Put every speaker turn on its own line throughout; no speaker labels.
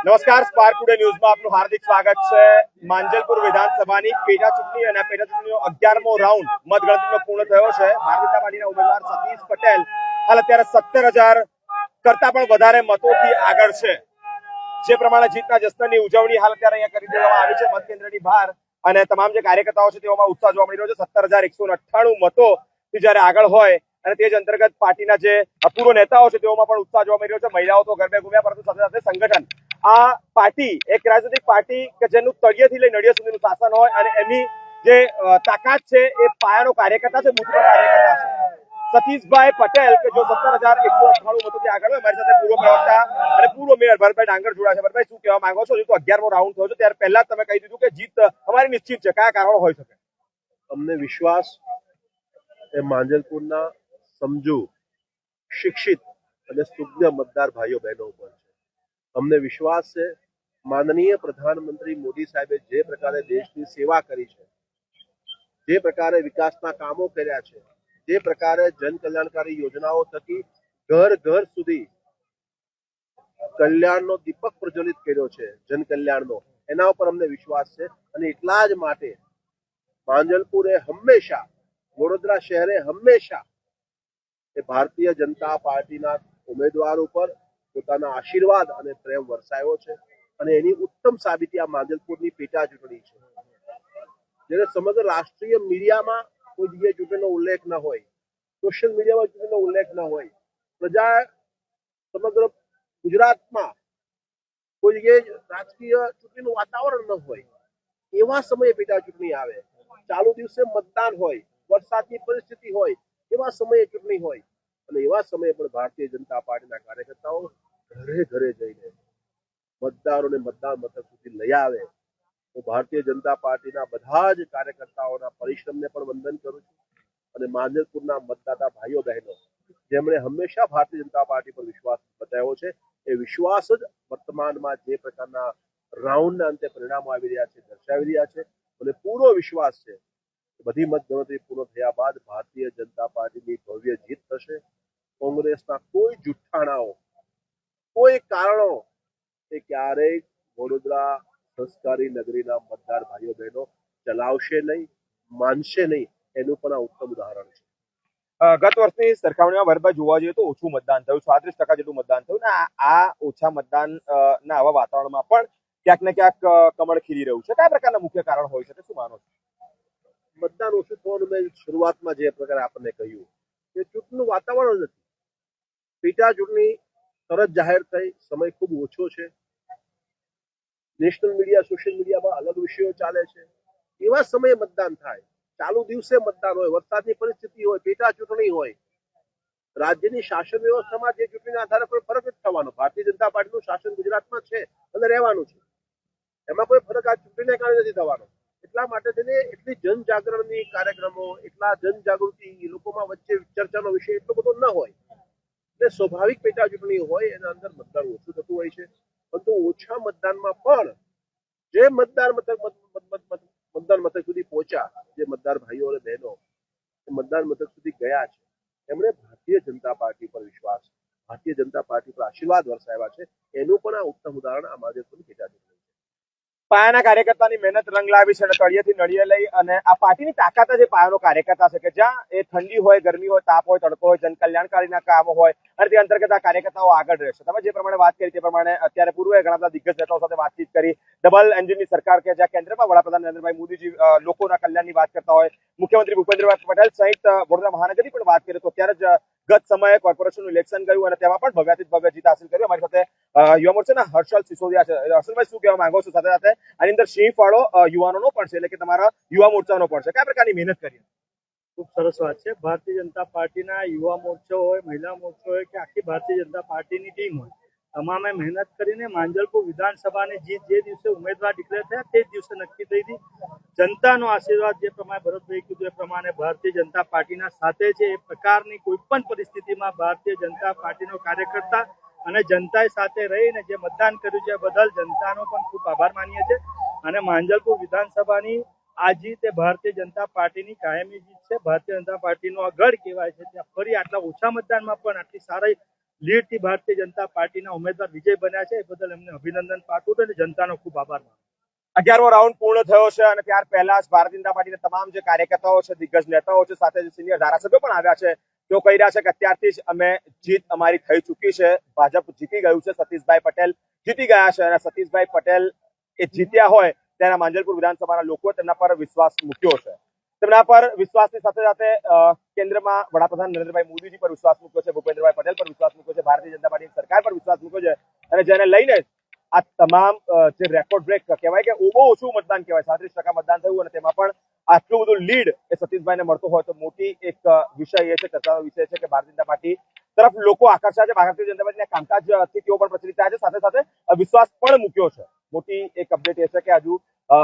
નમસ્કાર, spark today ન્યૂઝમાં આપનું હાર્દિક સ્વાગત છે। માંજલપુર વિધાનસભાની પેટા ચૂંટણી અને પેટા ચૂંટણીનો 11મો રાઉન્ડ મતગણતરીનો પૂર્ણ થયો છે। ભારતીય જનતા પાર્ટીના ઉમેદવાર સતીશ પટેલ હાલ અત્યારે 17,000 કરતા પણ વધારે મતોથી આગળ છે। જે પ્રમાણે જીતના જશ્નની ઉજવણી હાલ અત્યારે અહીંયા કરી દેવામાં આવી છે મતકેન્દ્રની બહાર, અને તમામ જે કાર્યકર્તાઓ છે તેઓમાં ઉત્સાહ જોવા મળી રહ્યો છે। 17,198 મતોથી જ્યારે આગળ હોય અને તે જ અંતર્ગત પાર્ટીના જે પૂર્વ નેતાઓ છે તેઓમાં પણ ઉત્સાહ જોવા મળી રહ્યો છે। મહિલાઓ તો ગરબે ઘૂમ્યા, પરંતુ સાથે સાથે સંગઠન, આ પાર્ટી એક રાજનૈતિક પાર્ટી કે જેનું તળિયેથી લઈ નડિયા સુધીનું શાસન હોય અને એની જે તાકાત છે એ પાયાનો કાર્યકર્તા છે, બુથનો કાર્યકર્તા છે। સતીશભાઈ પટેલ કે જો 17,198 મતોથી આગળ હોય, મારી સાથે પૂર્વ પ્રવક્તા અને પૂર્વ મેયર ભરતભાઈ ડાંગર જોડાયા છે। ભરતભાઈ, શું કહેવા માંગો છો? તો 11મો રાઉન્ડ થયો છે, ત્યારે પહેલા જ તમે કહી દીધું કે જીત અમારી નિશ્ચિત છે, કયા કારણો હોઈ શકે?
અમને વિશ્વાસ એ માંજલપુરના સમજુ, શિક્ષિત અને સુજ્ઞ મતદાર ભાઈઓ બહેનો ઉપર છે। અમને વિશ્વાસ છે માનનીય પ્રધાનમંત્રી મોદી સાહેબે જે પ્રકારે દેશની સેવા કરી છે, જે પ્રકારે વિકાસના કામો કર્યા છે, જે પ્રકારે જન કલ્યાણકારી યોજનાઓ થકી ઘર ઘર સુધી કલ્યાણનો દીપક પ્રજ્વલિત કર્યો છે, જન કલ્યાણનો, એના ઉપર અમને વિશ્વાસ છે। અને એટલા જ માટે માંજલપુરે હંમેશા, વડોદરા શહેરે હંમેશા એ ભારતીય જનતા પાર્ટીના ઉમેદવાર ઉપર પોતાના આશીર્વાદ અને પ્રેમ વરસાયો છે। અને એની ઉત્તમ સાબિતી આ માંજલપુરની પેટા ચૂંટણી છે, જ્યારે સમગ્ર રાષ્ટ્રીય મીડિયામાં કોઈ જગ્યાએ ચૂંટણીનો ઉલ્લેખ ન હોય, સોશિયલ મીડિયામાં ચૂંટણીનો ઉલ્લેખ ન હોય, પ્રજા સમગ્ર ગુજરાતમાં કોઈ જગ્યાએ રાજકીય ચૂંટણીનું વાતાવરણ ન હોય, એવા સમયે પેટા ચૂંટણી આવે, ચાલુ દિવસે મતદાન હોય, વરસાદની પરિસ્થિતિ હોય, એવા સમયે ચૂંટણી હોય, અને એવા સમયે પણ ભારતીય જનતા પાર્ટીના કાર્યકર્તાઓ ઘરે ઘરે જઈને મતદારોને મતદાન મથક સુધી લઈ આવે। હું ભારતીય જનતા પાર્ટીના બધા જ કાર્યકર્તાઓના પરિશ્રમને પણ વંદન કરું છું, અને માંજલપુરના મતદાતા ભાઈઓ બહેનો જેમણે હંમેશા ભારતીય જનતા પાર્ટી પર વિશ્વાસ બતાવ્યો છે, એ વિશ્વાસ જ વર્તમાનમાં જે પ્રકારના રાઉન્ડના અંતે પરિણામો આવી રહ્યા છે દર્શાવી રહ્યા છે। અને પૂરો વિશ્વાસ છે બધી મતગણતરી પૂર્ણ થયા બાદ ભારતીય જનતા પાર્ટીની ભવ્ય જીત થશે। કોંગ્રેસના કોઈ જુઠ્ઠાણાઓ, કોઈ કારણો એ ક્યારેય વડોદરા સંસ્કારી નગરીના મતદાર ભાઈઓ બહેનો ચલાવશે નહીં, માનશે નહીં। એનું પણ આ ઉત્તમ ઉદાહરણ છે।
ગત વર્ષની સરખામણીમાં ભરતભાઈ જોવા જઈએ તો ઓછું મતદાન થયું, 37% જેટલું મતદાન થયું, ને આ ઓછા મતદાન ના આવા વાતાવરણમાં પણ ક્યાંક ને ક્યાંક કમળ ખીલી રહ્યું છે। કયા પ્રકારના મુખ્ય કારણ હોઈ શકે, શું માનો છો?
મતદાન ઓછું થવાનું મેં શરૂઆતમાં જે પ્રકારે આપણને કહ્યું કે ચૂંટણીનું વાતાવરણ નથી, પેટા ચૂંટણી તરત જાહેર થઈ, સમય ખૂબ ઓછો છે, નેશનલ મીડિયા, સોશિયલ મીડિયામાં અલગ વિષયો ચાલે છે, એવા સમયે મતદાન થાય, ચાલુ દિવસે મતદાન હોય, વરસાદની પરિસ્થિતિ હોય, પેટા ચૂંટણી હોય, રાજ્યની શાસન વ્યવસ્થામાં જે ચૂંટણીના આધારે કોઈ ફરક નથી થવાનો। ભારતીય જનતા પાર્ટીનું શાસન ગુજરાતમાં છે અને રહેવાનું છે, એમાં કોઈ ફરક આ ચૂંટણીને કારણે નથી થવાનો। એટલા માટે થઈને એટલી જનજાગરણની કાર્યક્રમો, એટલા જનજાગૃતિ લોકોમાં વચ્ચે ચર્ચાનો વિષય એટલો બધો ન હોય, એટલે સ્વાભાવિક પેટા ચૂંટણી હોય એના અંદર મતદાન ઓછું થતું હોય છે। પરંતુ ઓછા મતદાનમાં પણ જે મતદાન મથક સુધી પહોંચ્યા, જે મતદાર ભાઈઓ અને બહેનો મતદાન મથક સુધી ગયા છે, એમણે ભારતીય જનતા પાર્ટી પર વિશ્વાસ, ભારતીય જનતા પાર્ટી પર આશીર્વાદ વરસાવ્યા છે। એનું પણ આ ઉત્તમ ઉદાહરણ આ માંજલપુરની પેટા ચૂંટણી છે।
પાયાના કાર્યકર્તાની મહેનત રંગ લાવી છે, તળિયેથી નળિયે લઈ, અને આ પાર્ટીની તાકાત જ એ પાયાનો કાર્યકર્તા છે કે જ્યાં એ ઠંડી હોય, ગરમી હોય, તાપ હોય, તડકો હોય, જન કલ્યાણકારીના કામો હોય, અને તે અંતર્ગત આ કાર્યકર્તાઓ આગળ રહેશે। તમે જે પ્રમાણે વાત કરી તે પ્રમાણે અત્યારે પૂર્વે ઘણા બધા દિગ્ગજ નેતાઓ સાથે વાતચીત કરી, ડબલ એન્જિનની સરકાર કે જ્યાં કેન્દ્રમાં વડાપ્રધાન નરેન્દ્રભાઈ મોદીજી લોકોના કલ્યાણની વાત કરતા હોય, મુખ્યમંત્રી ભૂપેન્દ્રભાઈ પટેલ સહિત વડોદરા મહાનગરની પણ વાત કરીએ તો ત્યારે જ ગત સમયે કોર્પોરેશનનું ઇલેક્શન ગયું અને તેમાં પણ ભવ્યાથી ભવ્ય જીત હાંસલ કરી। અમારી સાથે યુવા મોરચાના હર્ષલ સિસોદિયા છે। હર્ષલભાઈ, શું કહેવા માંગો છો? સાથે સાથે આની અંદર સિંહ ફાળો યુવાનોનો પણ છે, એટલે કે તમારા યુવા મોરચાનો પણ છે, કયા પ્રકારની મહેનત કરી?
ખૂબ સરસ વાત છે। ભારતીય જનતા પાર્ટીના યુવા મોરચો હોય, મહિલા મોરચો હોય કે આખી ભારતીય જનતા પાર્ટીની ટીમ હોય, તમામે મહેનત કરીને માંજલપુર વિધાનસભાની જીત જે દિવસે ઉમેદવાર ડિક્લેર થયા તે જ દિવસે નક્કી થઈ હતી। જનતાનો આશીર્વાદ જે પ્રમાણે ભરતભાઈ કીધું એ પ્રમાણે ભારતીય જનતા પાર્ટીના સાથે છે। એ પ્રકારની કોઈ પણ પરિસ્થિતિમાં ભારતીય જનતા પાર્ટીનો કાર્યકર્તા અને જનતા સાથે રહીને જે મતદાન કર્યું છે બદલ જનતાનો પણ ખૂબ આભાર માનીએ છીએ। અને માંજલપુર વિધાનસભાની આ જીત એ ભારતીય જનતા પાર્ટીની કાયમી જીત છે। ભારતીય જનતા પાર્ટીનો આ ગઢ કહેવાય છે, ત્યાં ફરી આટલા ઓછા મતદાનમાં પણ આટલી સારી લીડથી ભારતીય જનતા પાર્ટીના ઉમેદવાર વિજય બન્યા છે. એ બદલ એમને અભિનંદન પાઠવું છું અને જનતાનો ખૂબ આભાર માનું.
11મો રાઉન્ડ પૂર્ણ થયો છે અને ત્યાર પહેલા જ ભારતીય જનતા પાર્ટીના તમામ જે કાર્યકર્તાઓ છે, દિગ્ગજ નેતાઓ છે, સાથે સિનિયર ધારાસભ્યો પણ આવ્યા છે. તેઓ કહી રહ્યા છે કે અત્યારથી જ અમે જીત અમારી થઈ ચૂકી છે. ભાજપ જીતી ગયું છે, સતીશભાઈ પટેલ જીતી ગયા છે અને સતીશભાઈ પટેલ એ જીત્યા હોય ત્યારે માંજલપુર વિધાનસભાના લોકોએ તેમના પર વિશ્વાસ મૂક્યો છે. તેમના પર વિશ્વાસની સાથે સાથે કેન્દ્રમાં વડાપ્રધાન નરેન્દ્રભાઈ મોદીજી પર વિશ્વાસ મૂક્યો છે, ભૂપેન્દ્રભાઈ પટેલ પર વિશ્વાસ મૂક્યો છે, ભારતીય જનતા પાર્ટીની સરકાર પર વિશ્વાસ મૂક્યો છે અને જેને લઈને આ તમામ જે રેકોર્ડ બ્રેક કહેવાય કે બહુ ઓછું મતદાન કહેવાય, 37% મતદાન થયું અને તેમાં પણ આટલું બધું લીડ એ સતીશભાઈને મળતો હોય તો મોટી એક વિષય એ છે, ચર્ચાનો વિષય છે કે ભારતીય જનતા પાર્ટી તરફ લોકો આકર્ષાય છે. ભારતીય જનતા પાર્ટીના કામકાજથી તેઓ પણ પ્રચલિત થયા છે, સાથે સાથે વિશ્વાસ પણ મૂક્યો છે. મોટી એક અપડેટ એ છે કે હજુ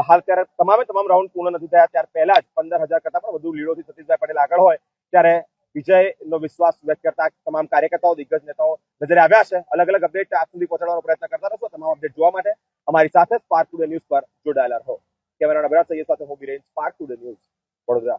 હાલ ત્યારે તમામ રાઉન્ડ પૂર્ણ નથી થયા, ત્યાર પહેલા જ 15,000 કરતા પણ વધુ લીડોથી સતીશભાઈ પટેલ આગળ હોય ત્યારે વિજયનો વિશ્વાસ વ્યક્ત કરતા તમામ કાર્યકર્તાઓ, દિગ્ગજ નેતાઓ નજરે આવ્યા છે. અલગ અલગ અપડેટ આપ સુધી પહોંચાડવાનો પ્રયત્ન કરતા રહેશો. તમામ અપડેટ જોવા માટે અમારી સાથે સ્પાર્ક ટુડે ન્યૂઝ પર જોડાયેલા રહો. કેમેરાના અભિરાજ સૈયદ સાથે હું Biren, spark today news, Vadodara.